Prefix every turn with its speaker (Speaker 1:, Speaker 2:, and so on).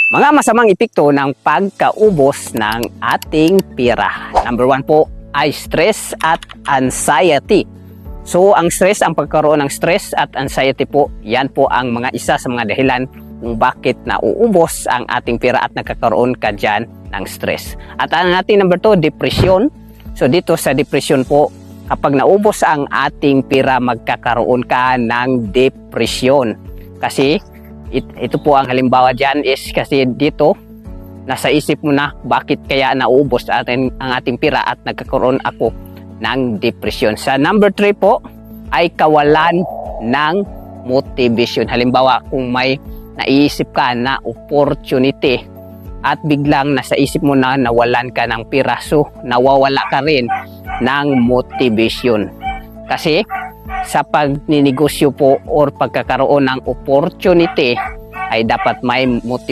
Speaker 1: Mga masamang epekto ng pagkaubos ng ating pera. Number 1 po ay stress at anxiety. So, ang stress, ang pagkaroon ng stress at anxiety po, yan po ang mga isa sa mga dahilan kung bakit nauubos ang ating pera at nagkakaroon ka dyan ng stress. At ang ating number 2, depression. So, dito sa depression po, kapag naubos ang ating pera, magkakaroon ka ng depression. Kasi, ito po ang halimbawa dyan is kasi dito, nasa isip mo na bakit kaya naubos ang ating pera at nagkakaroon ako ng depression. Sa number 3 po ay kawalan ng motivation. Halimbawa, kung may naiisip ka na opportunity at biglang nasa isip mo na nawalan ka ng pera, so nawawala ka rin ng motivation. Kasi sa pagninegosyo po or pagkakaroon ng opportunity ay dapat may motivation.